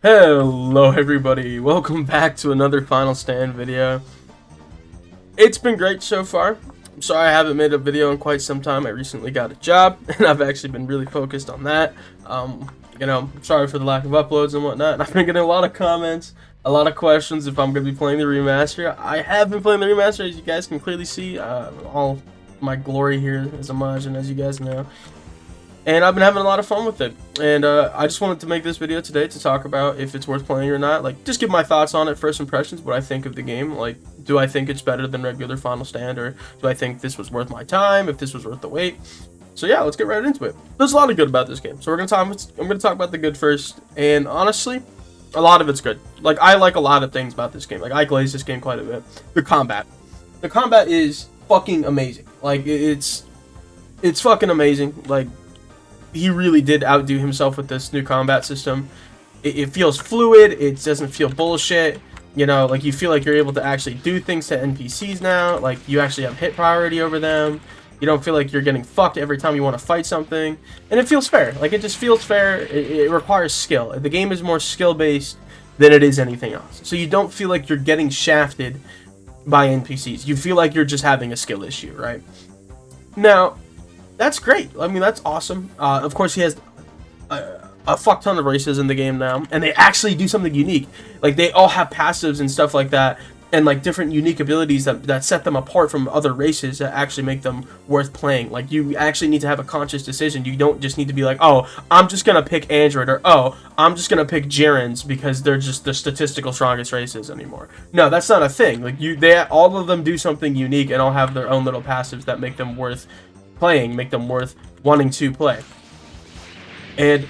Hello everybody, welcome back to another Final Stand video. It's been great so far. I'm sorry I haven't made a video in quite some time. I recently got a job and I've actually been really focused on that. I'm sorry for the lack of uploads and whatnot. And I've been getting a lot of comments, a lot of questions if I'm going to be playing the remaster. I have been playing the remaster, as you guys can clearly see. All my glory here is Imagine, as you guys know. And I've been having a lot of fun with it. And I just wanted to make this video today to talk about if it's worth playing or not. Like, just give my thoughts on it, first impressions, what I think of the game. Like, do I think it's better than regular Final Stand, or do I think this was worth my time, if this was worth the wait? So yeah, let's get right into it. There's a lot of good about this game. So I'm gonna talk about the good first. And honestly, a lot of it's good. Like, I like a lot of things about this game. Like, I glaze this game quite a bit. The combat. The combat is fucking amazing. Like, it's fucking amazing. Like, he really did outdo himself with this new combat system. It feels fluid. It doesn't feel bullshit. You know, like, you feel like you're able to actually do things to NPCs now. Like, you actually have hit priority over them. You don't feel like you're getting fucked every time you want to fight something. And it feels fair. Like, it just feels fair. It requires skill. The game is more skill-based than it is anything else. So you don't feel like you're getting shafted by NPCs. You feel like you're just having a skill issue, right? Now, that's great. I mean, that's awesome. Of course, he has a fuck ton of races in the game now, and they actually do something unique. Like, they all have passives and stuff like that, and like different unique abilities that set them apart from other races that actually make them worth playing. Like, you actually need to have a conscious decision. You don't just need to be like, oh, I'm just gonna pick Android, or oh, I'm just gonna pick Gerans because they're just the statistical strongest races anymore. No, that's not a thing. Like, all of them do something unique and all have their own little passives that make them worth playing, make them worth wanting to play. And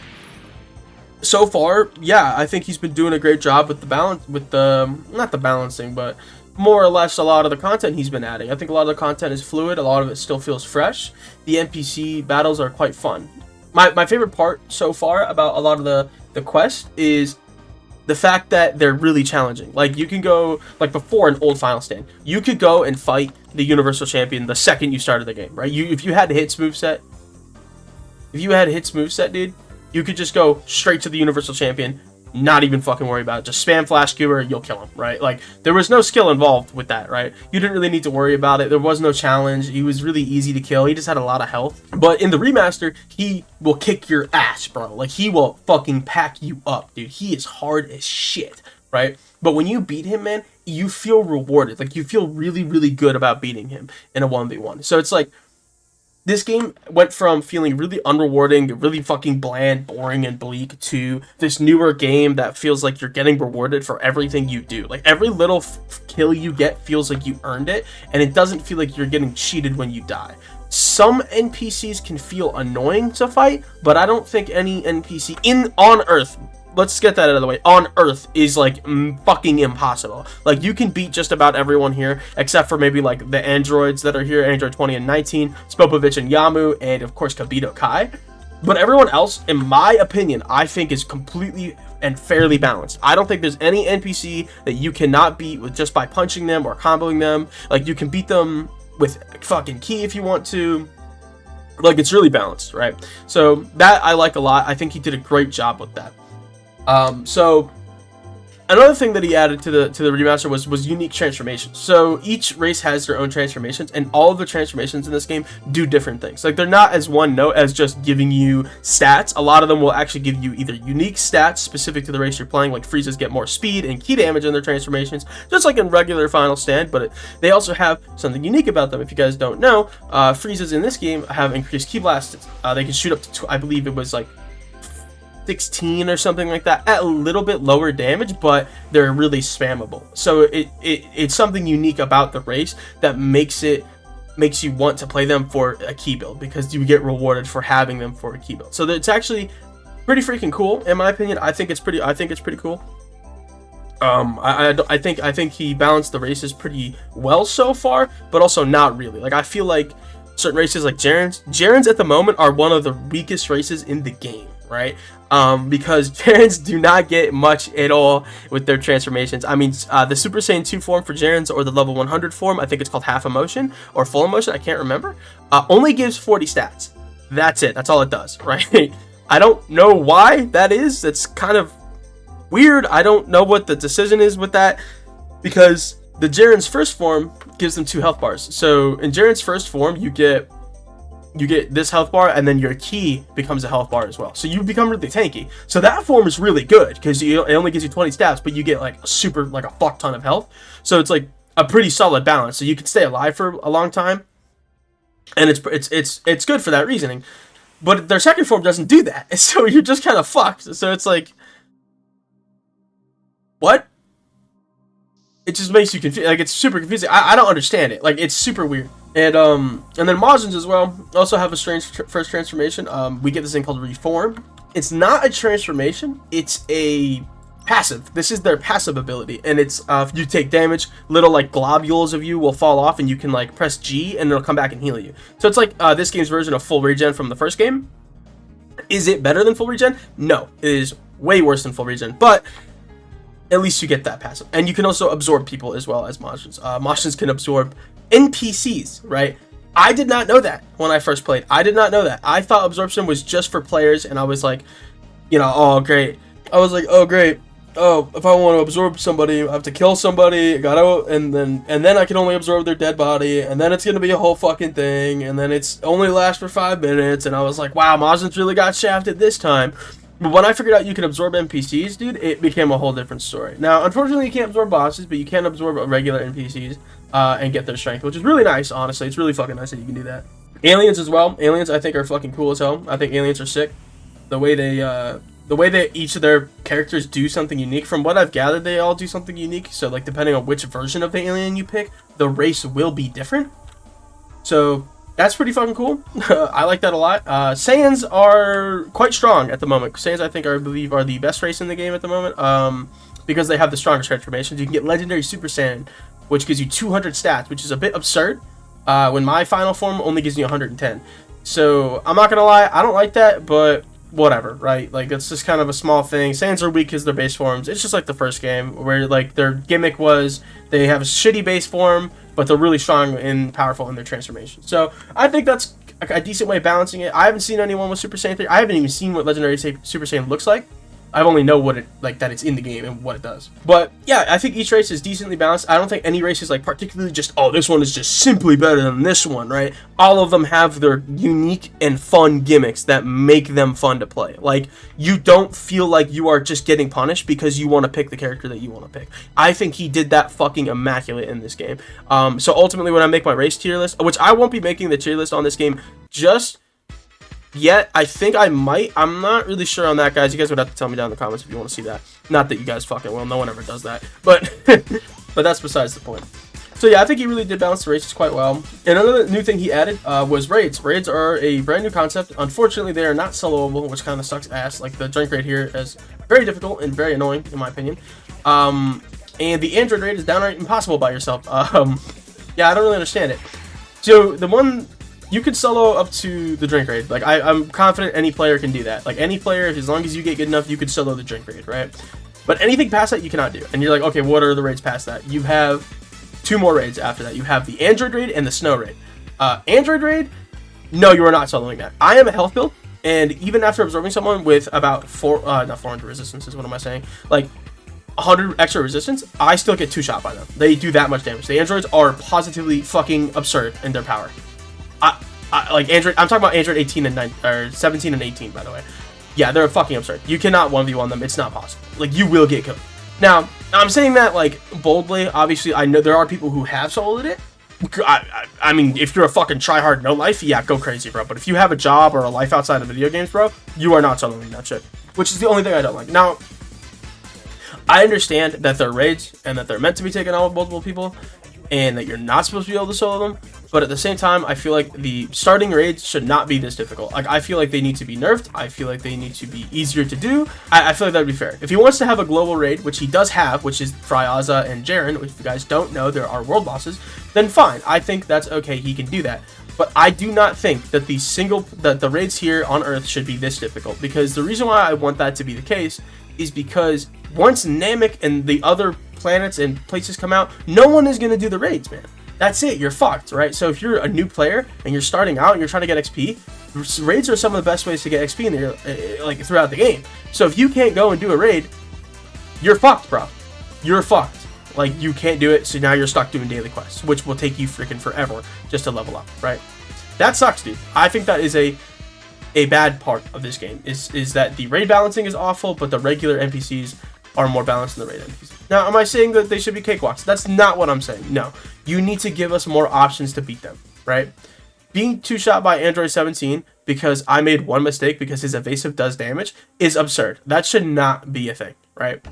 so far, yeah, I think he's been doing a great job with the balance, with the, not the balancing, but more or less a lot of the content he's been adding. I think a lot of the content is fluid, a lot of it still feels fresh. The NPC battles are quite fun. My favorite part so far about a lot of the quest is the fact that they're really challenging. Like, you can go, like before an old Final Stand, you could go and fight the Universal Champion the second you started the game, right? If you had Hit's moveset, dude, you could just go straight to the Universal Champion, not even fucking worry about it. Just spam flash skewer, you'll kill him, right? Like, there was no skill involved with that, right? You didn't really need to worry about it. There was no challenge. He was really easy to kill. He just had a lot of health. But in the remaster, he will kick your ass, bro. Like, he will fucking pack you up, dude. He is hard as shit, right? But when you beat him, man, you feel rewarded. Like, you feel really, really good about beating him in a 1v1. So it's like, this game went from feeling really unrewarding, really fucking bland, boring, and bleak to this newer game that feels like you're getting rewarded for everything you do. Like, every little kill you get feels like you earned it, and it doesn't feel like you're getting cheated when you die. Some NPCs can feel annoying to fight, but I don't think any NPC on Earth, let's get that out of the way, on Earth is like fucking impossible. Like, you can beat just about everyone here, except for maybe like the androids that are here, Android 20 and 19, Spopovich and Yamu, and of course Kabito Kai. But everyone else, in my opinion, I think is completely and fairly balanced. I don't think there's any NPC that you cannot beat with just by punching them or comboing them. Like, you can beat them with fucking ki if you want to. Like, it's really balanced, right? So that I like a lot. I think he did a great job with that. So another thing that he added to the remaster was unique transformations. So each race has their own transformations, and all of the transformations in this game do different things. Like, they're not as one note as just giving you stats. A lot of them will actually give you either unique stats specific to the race you're playing, like Frieza's get more speed and ki damage in their transformations, just like in regular Final Stand, but they also have something unique about them. If you guys don't know, Frieza's in this game have increased ki blast. They can shoot up to, I believe it was like 16 or something like that, at a little bit lower damage, but they're really spammable. So it's something unique about the race that makes you want to play them for a key build, because you get rewarded for having them for a key build. So it's actually pretty freaking cool, in my opinion. I think it's pretty cool. I think he balanced the races pretty well so far, but also not really. Like, I feel like certain races like Gerans at the moment are one of the weakest races in the game, right? Because Gerans do not get much at all with their transformations. I mean, the Super Saiyan 2 form for Gerans, or the level 100 form, I think it's called half emotion or full emotion, I can't remember, only gives 40 stats. That's it. That's all it does, right? I don't know why that is. That's kind of weird. I don't know what the decision is with that, because the Jiren's first form gives them 2 health bars. So in Jiren's first form, you get this health bar, and then your key becomes a health bar as well. So you become really tanky. So that form is really good because it only gives you 20 stats, but you get like a fuck ton of health. So it's like a pretty solid balance. So you can stay alive for a long time, and it's good for that reasoning. But their second form doesn't do that, so you're just kind of fucked. So it's like, what? It just makes you confused. Like, it's super confusing. I don't understand it. Like, it's super weird. And then Majins as well also have a strange first transformation. We get this thing called Reform. It's not a transformation. It's a passive. This is their passive ability, and it's if you take damage, little like globules of you will fall off, and you can like press G, and it'll come back and heal you. So it's like this game's version of full regen from the first game. Is it better than full regen? No, it is way worse than full regen, but at least you get that passive. And you can also absorb people as well as Majins. Majins can absorb NPCs, right? I did not know that when I first played. I did not know that. I thought absorption was just for players, and I was like, you know, oh great. I was like, oh great. Oh, if I want to absorb somebody, I have to kill somebody, and then I can only absorb their dead body, and then it's gonna be a whole fucking thing, and then it's only lasts for 5 minutes, and I was like, wow, Majins really got shafted this time. But when I figured out you can absorb NPCs, dude, it became a whole different story. Now, unfortunately, you can't absorb bosses, but you can absorb regular NPCs and get their strength, which is really nice, honestly. It's really fucking nice that you can do that. Aliens as well. Aliens, I think, are fucking cool as hell. I think aliens are sick. The way that each of their characters do something unique. From what I've gathered, they all do something unique. So, like, depending on which version of the alien you pick, the race will be different. So that's pretty fucking cool. I like that a lot. Saiyans are quite strong at the moment. Saiyans, I think, I believe, are the best race in the game at the moment, because they have the strongest transformations. You can get Legendary Super Saiyan, which gives you 200 stats, which is a bit absurd, when my final form only gives me 110. So I'm not gonna lie, I don't like that, but whatever, right? Like, it's just kind of a small thing. Saiyans are weak because they're base forms. It's just like the first game, where like their gimmick was they have a shitty base form, but they're really strong and powerful in their transformation. So I think that's a decent way of balancing it. I haven't seen anyone with Super Saiyan 3. I haven't even seen what Legendary Super Saiyan looks like. I only know what it, like, that it's in the game and what it does. But yeah, I think each race is decently balanced. I don't think any race is like particularly just, oh, this one is just simply better than this one, right? All of them have their unique and fun gimmicks that make them fun to play. Like, you don't feel like you are just getting punished because you want to pick the character that you want to pick. I think he did that fucking immaculate in this game. So ultimately, when I make my race tier list, which I won't be making the tier list on this game just yet, I think I might. I'm not really sure on that, guys. You guys would have to tell me down in the comments if you want to see that. Not that you guys fucking will. No one ever does that. But but that's besides the point. So yeah, I think he really did balance the races quite well. And another new thing he added was raids. Raids are a brand new concept. Unfortunately, they are not soloable, which kind of sucks ass. Like, the drink raid here is very difficult and very annoying, in my opinion. And the Android raid is downright impossible by yourself. Yeah, I don't really understand it. So the one, you could solo up to the drink raid. Like, I'm confident any player can do that. Like, any player, as long as you get good enough, you could solo the drink raid, right? But anything past that, you cannot do. And you're like, okay, what are the raids past that? You have 2 more raids after that. You have the Android raid and the Snow raid. Android raid, no, you are not soloing that. I am a health build, and even after absorbing someone with about not 400 resistances, what am I saying? Like 100 extra resistance, I still get 2-shot by them. They do that much damage. The androids are positively fucking absurd in their power. Like Android, I'm talking about Android 18 and 9, or 17 and 18, by the way. Yeah, they're fucking absurd. You cannot 1v1 them. It's not possible. Like, you will get killed. Now, I'm saying that, like, boldly. Obviously, I know there are people who have soloed it. I mean, if you're a fucking tryhard no life, yeah, go crazy, bro. But if you have a job or a life outside of video games, bro, you are not soloing that shit. Which is the only thing I don't like. Now, I understand that they're raids and that they're meant to be taken on with multiple people, and that you're not supposed to be able to solo them, but at the same time, I feel like the starting raids should not be this difficult. Like, I feel like they need to be nerfed. I feel like they need to be easier to do. I feel like that would be fair. If he wants to have a global raid, which he does have, which is Fryaza and Jiren, which if you guys don't know, there are world bosses, then fine. I think that's okay. He can do that. But I do not think that the raids here on Earth should be this difficult, because the reason why I want that to be the case is because once Namek and the other planets and places come out, no one is going to do the raids, man. That's it. You're fucked, right? So if you're a new player and you're starting out and you're trying to get XP, raids are some of the best ways to get XP in the, like, throughout the game. So if you can't go and do a raid, you're fucked, bro. You're fucked. Like, you can't do it, so now you're stuck doing daily quests, which will take you freaking forever just to level up, right? That sucks, dude. I think that is a bad part of this game, is that the raid balancing is awful, but the regular NPCs are more balanced than the raid NPCs. Now, am I saying that they should be cakewalks? That's not what I'm saying. No. You need to give us more options to beat them, right? Being two-shot by Android 17 because I made one mistake because his evasive does damage is absurd. That should not be a thing, right?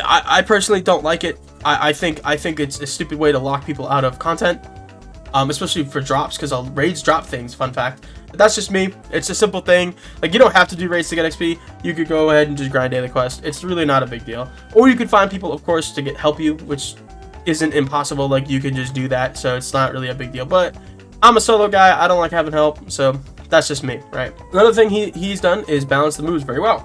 I personally don't like it. I think it's a stupid way to lock people out of content, especially for drops, because raids drop things, fun fact. But that's just me. It's a simple thing. Like, you don't have to do raids to get XP. You could go ahead and just grind daily quests. It's really not a big deal. Or you could find people, of course, to help you, which isn't impossible. Like, you can just do that, so it's not really a big deal. But I'm a solo guy. I don't like having help, so that's just me, right? Another thing he's done is balance the moves very well.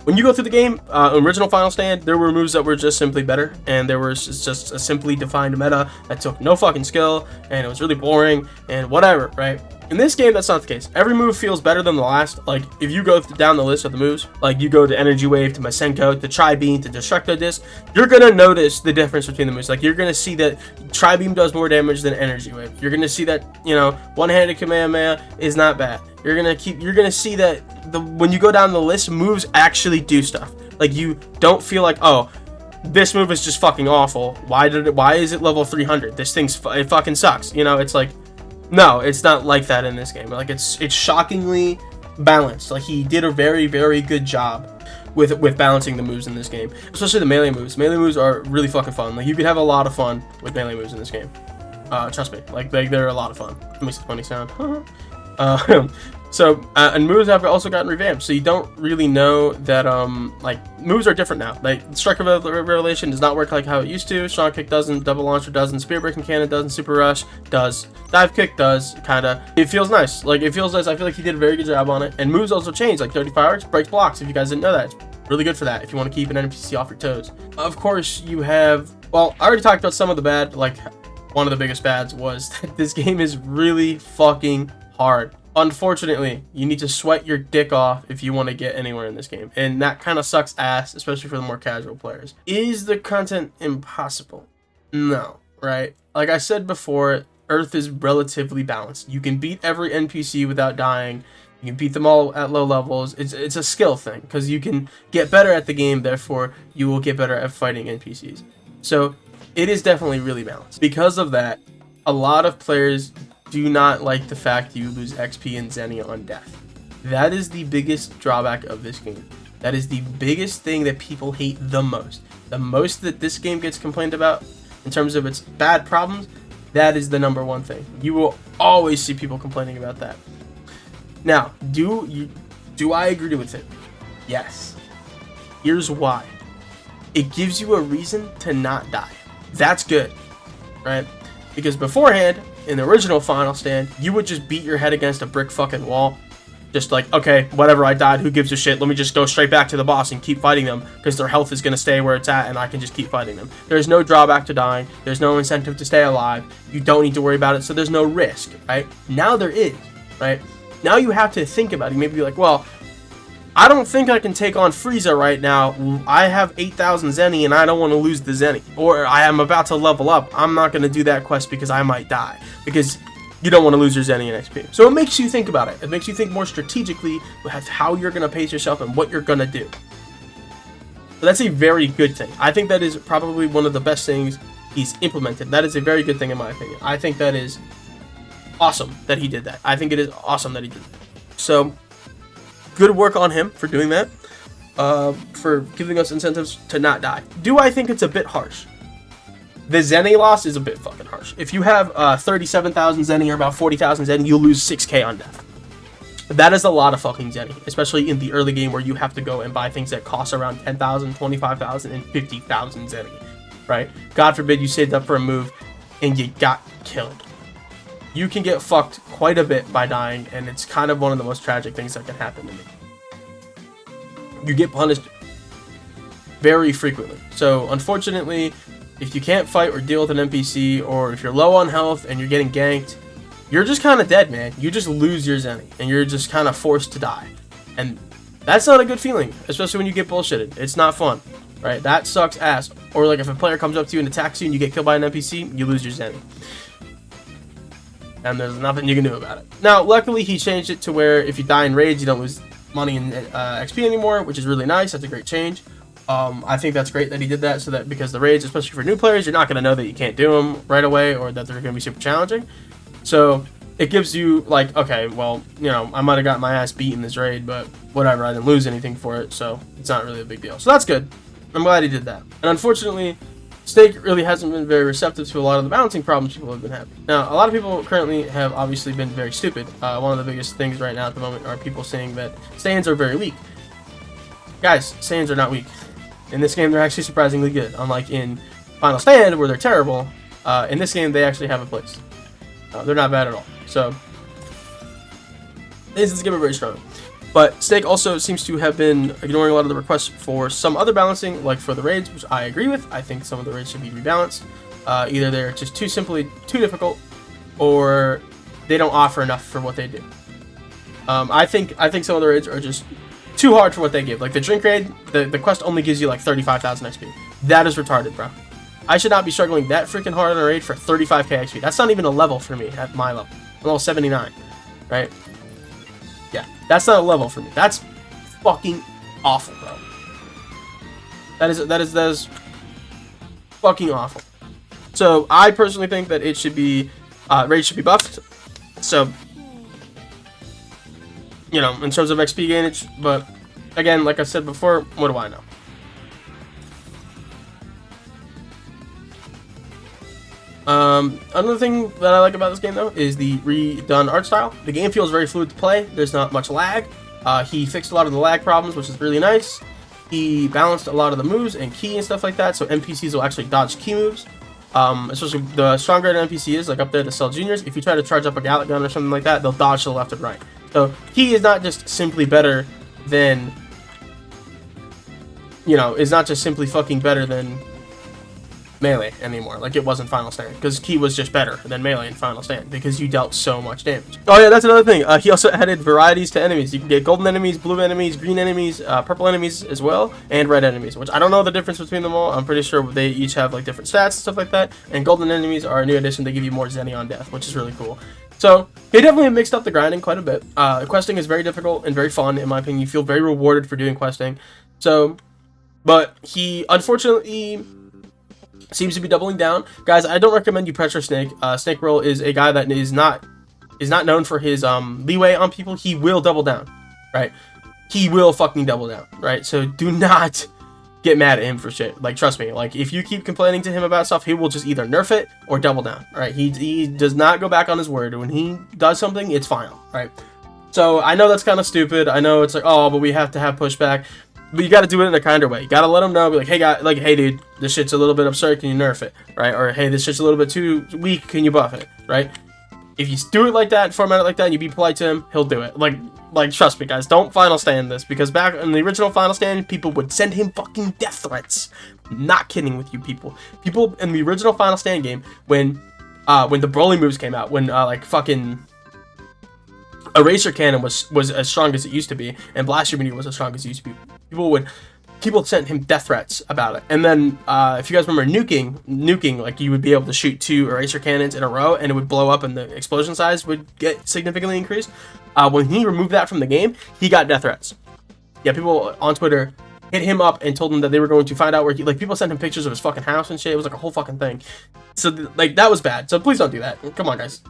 When you go through the game, original Final Stand, there were moves that were just simply better, and there was just a simply defined meta that took no fucking skill, and it was really boring, and whatever, right? In this game, that's not the case. Every move feels better than the last. Like, if you go down the list of the moves, like you go to Energy Wave, to Masenko, to Tri-Beam, to Destructo Disc, you're gonna notice the difference between the moves. Like, you're gonna see that Tri-Beam does more damage than Energy Wave. You're gonna see that, you know, one-handed Kamehameha is not bad. You're gonna see that when you go down the list, moves actually do stuff. Like, you don't feel like, oh, this move is just fucking awful. Why is it level 300? This it fucking sucks. You know, it's like, no, it's not like that in this game. Like, it's shockingly balanced. Like, he did a very, very good job with balancing the moves in this game, especially the melee moves. Melee moves are really fucking fun. Like, you could have a lot of fun with melee moves in this game. Trust me, like they're a lot of fun. That makes a funny sound. And moves have also gotten revamped, so you don't really know that like, moves are different now. Like, Strike of Revelation does not work like how it used to. Strong Kick doesn't, Double Launcher doesn't, Spear Breaking Cannon doesn't, Super Rush does, Dive Kick does, kinda. It feels nice. Like, it feels nice. I feel like he did a very good job on it. And moves also change, like 35 Fireworks breaks blocks. If you guys didn't know that, it's really good for that if you want to keep an NPC off your toes. Of course, you have, well, I already talked about some of the bad. Like, one of the biggest bads was that this game is really fucking hard. Unfortunately, you need to sweat your dick off if you want to get anywhere in this game, and that kind of sucks ass, especially for the more casual players. Is the content impossible? No, right? Like I said before, Earth is relatively balanced. You can beat every NPC without dying. You can beat them all at low levels. It's a skill thing, because you can get better at the game, therefore you will get better at fighting NPCs. So it is definitely really balanced. Because of that, a lot of players do not like the fact you lose XP and Zenny on death. That is the biggest drawback of this game. That is the biggest thing that people hate the most. The most that this game gets complained about in terms of its bad problems, that is the #1 thing. You will always see people complaining about that. Now, do I agree with it? Yes. Here's why. It gives you a reason to not die. That's good, right? Because beforehand, in the original Final Stand, you would just beat your head against a brick fucking wall. Just like, okay, whatever, I died, who gives a shit? Let me just go straight back to the boss and keep fighting them, because their health is going to stay where it's at, and I can just keep fighting them. There's no drawback to dying. There's no incentive to stay alive. You don't need to worry about it, so there's no risk, right? Now there is, right? Now you have to think about it. You may be like, well, I don't think I can take on Frieza right now. I have 8,000 Zenny and I don't want to lose the Zenny. Or I am about to level up. I'm not going to do that quest because I might die. Because you don't want to lose your Zenny and XP. So it makes you think about it. It makes you think more strategically with how you're going to pace yourself and what you're going to do. So that's a very good thing. I think that is probably one of the best things he's implemented. That is a very good thing in my opinion. I think that is awesome that he did that. I think it is awesome that he did that. So good work on him for doing that, for giving us incentives to not die. Do I think it's a bit harsh? The Zenny loss is a bit fucking harsh. If you have 37,000 Zenny or about 40,000 Zenny, you'll lose 6k on death. That is a lot of fucking Zenny, especially in the early game where you have to go and buy things that cost around 10,000, 25,000, and 50,000 Zenny, right? God forbid you saved up for a move and you got killed. You can get fucked quite a bit by dying, and it's kind of one of the most tragic things that can happen to me. You get punished very frequently. So, unfortunately, if you can't fight or deal with an NPC, or if you're low on health and you're getting ganked, you're just kind of dead, man. You just lose your Zenny, and you're just kind of forced to die. And that's not a good feeling, especially when you get bullshitted. It's not fun. right? That sucks ass. Or like if a player comes up to you and attacks you and you get killed by an NPC, you lose your Zen. And there's nothing you can do about it. Now, luckily, he changed it to where if you die in raids, you don't lose money and XP anymore, which is really nice. That's a great change. I think that's great that he did that, so that because the raids, especially for new players, you're not going to know that you can't do them right away or that they're going to be super challenging. So it gives you like, okay, well, you know, I might have got my ass beat in this raid, but whatever, I didn't lose anything for it, so it's not really a big deal. So that's good. I'm glad he did that. And unfortunately, Snake really hasn't been very receptive to a lot of the balancing problems people have been having. Now, a lot of people currently have obviously been very stupid. One of the biggest things right now at the moment are people saying that stands are very weak. Guys, stands are not weak. In this game, they're actually surprisingly good. Unlike in Final Stand, where they're terrible, in this game, they actually have a place. They're not bad at all. So, this game are very strong. But Snake also seems to have been ignoring a lot of the requests for some other balancing, like for the raids, which I agree with. I think some of the raids should be rebalanced. Either they're just too difficult, or they don't offer enough for what they do. I think some of the raids are just too hard for what they give. Like the drink raid, the quest only gives you like 35,000 XP. That is retarded, bro. I should not be struggling that freaking hard on a raid for 35k XP. That's not even a level for me at my level. I'm level 79, right? Yeah, that's not a level for me. That's fucking awful, bro. That is fucking awful. So I personally think that it should be raids should be buffed. So, you know, in terms of XP gainage, but again, like I said before, what do I know? Another thing that I like about this game, though, is the redone art style. The game feels very fluid to play. There's not much lag. He fixed a lot of the lag problems, which is really nice. He balanced a lot of the moves and key and stuff like that, so NPCs will actually dodge key moves. Especially the stronger an NPC is, like up there, the Cell Juniors, if you try to charge up a Gallic gun or something like that, they'll dodge to the left and right. So he is not just simply better than, you know, is not just simply fucking better than Melee anymore, like it was in Final Stand, because Key was just better than Melee in Final Stand, because you dealt so much damage. Oh yeah, that's another thing. He also added varieties to enemies. You can get golden enemies, blue enemies, green enemies, purple enemies as well, and red enemies, which I don't know the difference between them all. I'm pretty sure they each have like different stats and stuff like that, and golden enemies are a new addition. They give you more Zenny on death, which is really cool. So they definitely have mixed up the grinding quite a bit. Questing is very difficult and very fun, in my opinion. You feel very rewarded for doing questing. So, but he unfortunately seems to be doubling down. Guys, I don't recommend you pressure Snake. Snake Roll is a guy that is not known for his leeway on people. He will double down, right? He will fucking double down, right? So do not get mad at him for shit. Like, trust me. Like, if you keep complaining to him about stuff, he will just either nerf it or double down, right? He does not go back on his word. When he does something, it's final, right? So I know that's kind of stupid. I know it's like, oh, but we have to have pushback. But you got to do it in a kinder way. You got to let them know, be like, hey, guy, like, hey, dude, this shit's a little bit absurd. Can you nerf it, right? Or hey, this shit's a little bit too weak. Can you buff it, right? If you do it like that, format it like that, and you be polite to him, he'll do it. Like, trust me, guys. Don't Final Stand this, because back in the original Final Stand, people would send him fucking death threats. Not kidding with you, people. People in the original Final Stand game, when the Broly moves came out, when like fucking Eraser Cannon was as strong as it used to be, and Blast Immunity was as strong as it used to be, people sent him death threats about it. And then if you guys remember nuking, like you would be able to shoot 2 Eraser Cannons in a row and it would blow up and the explosion size would get significantly increased. When he removed that from the game, he got death threats. Yeah, people on Twitter hit him up and told him that they were going to find out where he, like, people sent him pictures of his fucking house and shit. It was like a whole fucking thing. So like that was bad. So please don't do that. Come on, guys.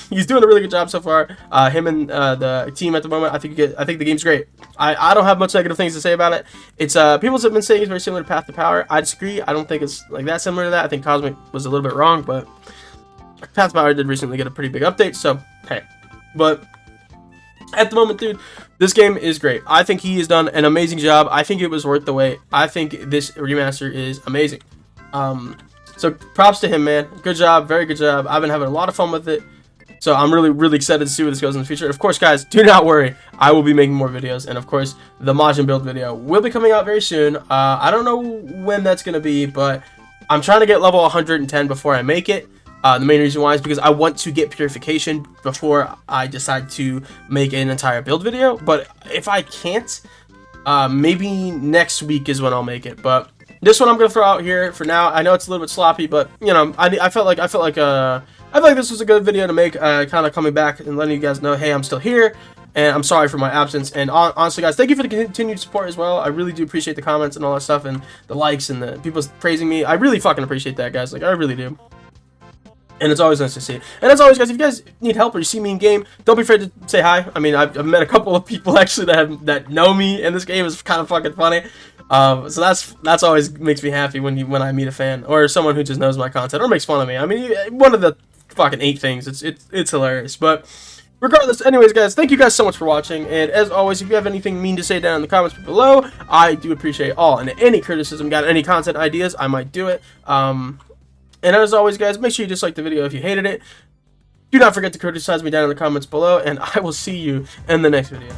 He's doing a really good job so far. Him and the team at the moment, I think the game's great. I don't have much negative things to say about it. It's people have been saying it's very similar to Path to Power. I disagree. I don't think it's like that similar to that. I think Cosmic was a little bit wrong, but Path to Power did recently get a pretty big update, so hey. But at the moment, dude, this game is great. I think he has done an amazing job. I think it was worth the wait. I think this remaster is amazing. So props to him, man. Good job, very good job. I've been having a lot of fun with it. So I'm really, really excited to see where this goes in the future. And of course, guys, do not worry. I will be making more videos. And of course, the Majin build video will be coming out very soon. I don't know when that's going to be, but I'm trying to get level 110 before I make it. The main reason why is because I want to get purification before I decide to make an entire build video. But if I can't, maybe next week is when I'll make it. But This one I'm gonna throw out here for now. I know it's a little bit sloppy, but you know, I felt like this was a good video to make. Kind of coming back and letting you guys know, hey, I'm still here, and I'm sorry for my absence. And honestly, guys, thank you for the continued support as well. I really do appreciate the comments and all that stuff, and the likes and the people praising me. I really fucking appreciate that, guys. Like, I really do. And it's always nice to see it. And as always, guys, if you guys need help or you see me in game, don't be afraid to say hi. I mean, I've met a couple of people actually that know me in this game. It's kind of fucking funny. So that's always makes me happy when I meet a fan or someone who just knows my content or makes fun of me. I mean, one of the fucking 8 things. It's hilarious. But regardless, anyways, guys, thank you guys so much for watching. And as always, if you have anything mean to say down in the comments below, I do appreciate all and any criticism. Got any content ideas? I might do it. And as always, guys, make sure you dislike the video if you hated it. Do not forget to criticize me down in the comments below, and I will see you in the next video.